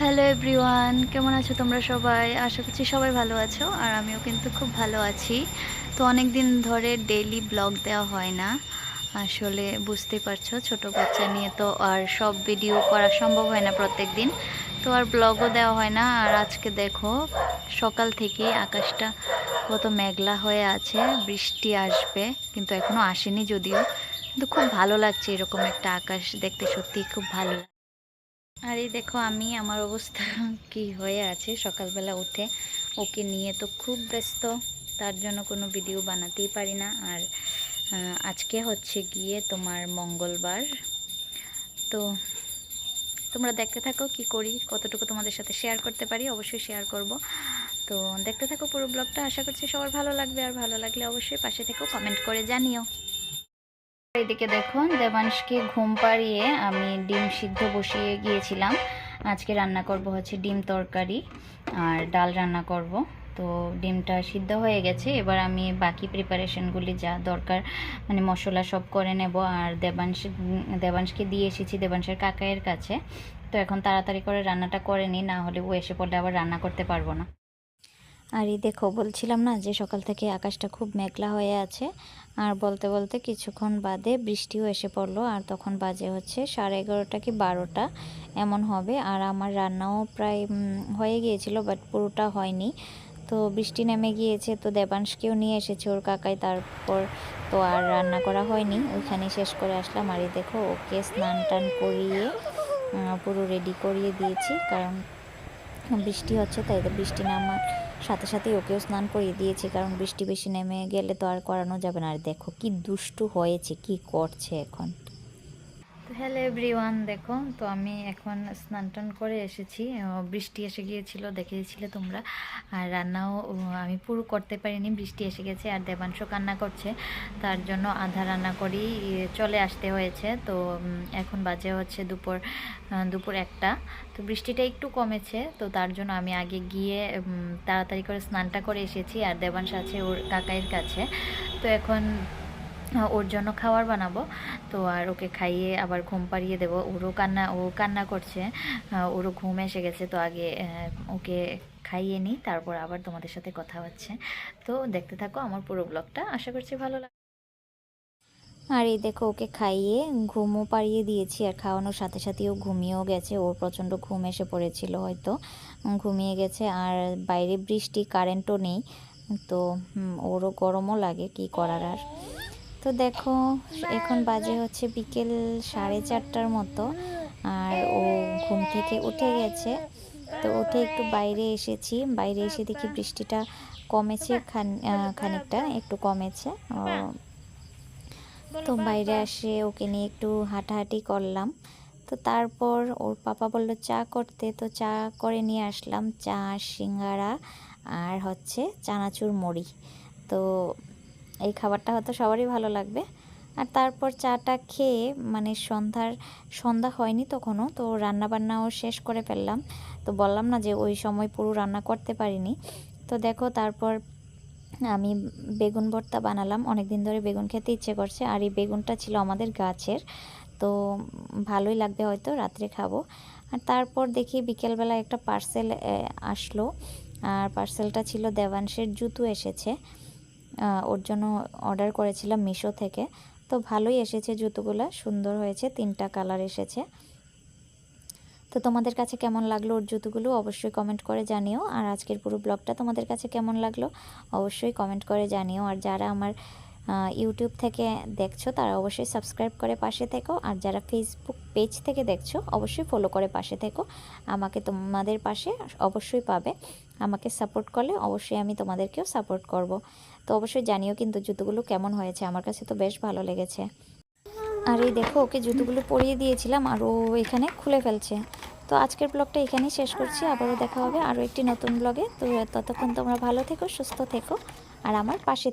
Hello everyone, কেমন আছো তোমরা সবাই? আশা করছি সবাই ভালো আছো, আর আমিও কিন্তু খুব ভালো আছি। তো অনেক দিন ধরে ডেইলি ব্লগ দেওয়া হয় না, আসলে বুঝতেই পারছো ছোট বাচ্চা নিয়ে তো আর সব ভিডিও করা সম্ভব হয় না প্রত্যেক দিন, তো আর ব্লগও দেওয়া হয় না। আর আজকে দেখো সকাল থেকে আকাশটা কত মেঘলা হয়ে আছে, বৃষ্টি আসবে কিন্তু এখনও আসেনি যদিও, কিন্তু খুব ভালো লাগছে এরকম একটা আকাশ দেখতে, সত্যিই খুব ভালো। আর এই দেখো আমি আমার অবস্থা কি হয়ে আছে, সকালবেলা উঠে ওকে নিয়ে তো খুব ব্যস্ত, তার জন্য কোনো ভিডিও বানাতেই পারি না। আর আজকে হচ্ছে গিয়ে তোমার মঙ্গলবার, তো তোমরা দেখতে থাকো কি করি, কতটুকু তোমাদের সাথে শেয়ার করতে পারি, অবশ্যই শেয়ার করব। তো দেখতে থাকো পুরো ব্লগটা, আশা করছি সবার ভালো লাগবে, আর ভালো লাগলে অবশ্যই পাশে থেকেও কমেন্ট করে জানিও। এদিকে দেখো দেবাংশকে ঘুম পাড়িয়ে আমি ডিম সিদ্ধ বসিয়ে গিয়েছিলাম। আজকে রান্না করব হচ্ছে ডিম তরকারি আর ডাল রান্না করব। তো ডিমটা সিদ্ধ হয়ে গেছে, এবার আমি বাকি প্রিপারেশনগুলি যা দরকার মানে মশলা সব করে নেব। আর দেবাংশকে দিয়ে এসেছি দেবাংশের কাকাইয়ের কাছে, তো এখন তাড়াতাড়ি করে রান্নাটা করে নিই, না হলে ও এসে পড়লে আবার রান্না করতে পারবো না। আর এই দেখো বলছিলাম না যে সকাল থেকে আকাশটা খুব মেঘলা হয়ে আছে, আর বলতে বলতে কিছুক্ষণ বাদে বৃষ্টিও এসে পড়লো, আর তখন বাজে হচ্ছে 11:30 কি 12টা এমন হবে। আর আমার রান্নাও প্রায় হয়ে গিয়েছিল, বাট পুরোটা হয়নি। তো বৃষ্টি নেমে গিয়েছে, তো দেবাংশকেও নিয়ে এসেছে ওর কাকাই, তারপর তো আর রান্না করা হয়নি, ওইখানেই শেষ করে আসলাম। আর এই দেখো ওকে স্নান টান করিয়ে পুরো রেডি করিয়ে দিয়েছি, কারণ বৃষ্টি হচ্ছে, তাই তো বৃষ্টি নামার সাথে সাথেই ওকেও স্নান করিয়ে দিয়েছি, কারণ বৃষ্টি বেশি নেমে গেলে তো আর করানো যাবে না। আর দেখো কি দুষ্টু হয়েছে, কি করছে এখন। তো হ্যালো এভরিওয়ান, দেখো তো আমি এখন স্নান টান করে এসেছি, বৃষ্টি এসে গিয়েছিল দেখেছিলে তোমরা। আর রান্নাও আমি পুরো করতে পারিনি, বৃষ্টি এসে গেছে। আর দেবাংশ কান্না করছে, তার জন্য আধা রান্না করেই চলে আসতে হয়েছে। তো এখন বাজে হচ্ছে দুপুর 1টা। তো বৃষ্টিটা একটু কমেছে, তো তার জন্য আমি আগে গিয়ে তাড়াতাড়ি করে স্নানটা করে এসেছি। আর দেবাংশ আছে ওর কাকাইয়ের কাছে, তো এখন ওর জন্য খাবার বানাবো। তো আর ওকে খাইয়ে আবার ঘুম পাড়িয়ে দেবো, ও কান্না করছে, ওরও ঘুম এসে গেছে। তো আগে ওকে খাইয়ে নিই, তারপর আবার তোমাদের সাথে কথা হচ্ছে। তো দেখতে থাকো আমার পুরো ব্লগটা, আশা করছি ভালো লাগে। আর এই দেখো ওকে খাইয়ে ঘুমও পাড়িয়ে দিয়েছি, আর খাওয়ানোর সাথে সাথেও ঘুমিয়েও গেছে, ওর প্রচণ্ড ঘুম এসে পড়েছিল, হয়তো ঘুমিয়ে গেছে। আর বাইরে বৃষ্টি, কারেন্টও নেই, তো ওরও গরমও লাগে, কি করার আর। তো দেখো এখন বাজে হচ্ছে বিকেল 4:30টার মতো, আর ও ঘুম থেকে উঠে গেছে। তো উঠে একটু বাইরে এসেছি, বাইরে এসে দেখি বৃষ্টিটা কমেছে, খানিকটা একটু কমেছে। তো বাইরে আসে ওকে নিয়ে একটু হাঁটাহাঁটি করলাম। তো তারপর ওর পাপা বললো চা করতে, তো চা করে নিয়ে আসলাম, চা, সিঙ্গারা আর হচ্ছে চানাচুর মুড়ি। তো এই খাবারটা হয়তো সবারই ভালো লাগবে। আর তারপর চাটা খেয়ে মানে সন্ধ্যা হয়নি তখনও, তো রান্নাবান্নাও শেষ করে ফেললাম। তো বললাম না যে ওই সময় পুরো রান্না করতে পারিনি। তো দেখো তারপর আমি বেগুন ভর্তা বানালাম, অনেক দিন ধরে বেগুন খেতে ইচ্ছে করছে, আর এই বেগুনটা ছিল আমাদের গাছের, তো ভালোই লাগবে, হয়তো রাত্রে খাবো। আর তারপর দেখি বিকেলবেলা একটা পার্সেল আসলো, আর পার্সেলটা ছিল দেবাংশের জুতো এসেছে, ওর জন্য অর্ডার করেছিলাম মিশো থেকে। তো ভালোই এসেছে, জুতোগুলো সুন্দর হয়েছে, 3টা কালার এসেছে। তো তোমাদের কাছে কেমন লাগলো ওর জুতোগুলো অবশ্যই কমেন্ট করে জানিও। আর আজকের পুরো ব্লগটা তোমাদের কাছে কেমন লাগলো অবশ্যই কমেন্ট করে জানিও। আর যারা আমার ইউটিউব থেকে দেখছো তারা অবশ্যই সাবস্ক্রাইব করে পাশে থেকো, আর যারা ফেসবুক পেজ থেকে দেখছো অবশ্যই ফলো করে পাশে থেকো। আমাকে তোমাদের পাশে অবশ্যই পাবে, আমাকে সাপোর্ট করলে অবশ্যই আমি তোমাদেরকেও সাপোর্ট করব। তো অবশ্যই জানিও কিন্তু জুতোগুলো কেমন হয়েছে, আমার কাছে তো বেশ ভালো লেগেছে। আর এই দেখো ওকে জুতোগুলো পরিয়ে দিয়েছিলাম, আর ও এখানে খুলে ফেলছে। তো আজকের ব্লগটা এখানেই শেষ করছি, আবারও দেখা হবে আরও একটি নতুন ব্লগে। তো ততক্ষণ তোমরা ভালো থেকো, সুস্থ থেকো, আর আমার পাশে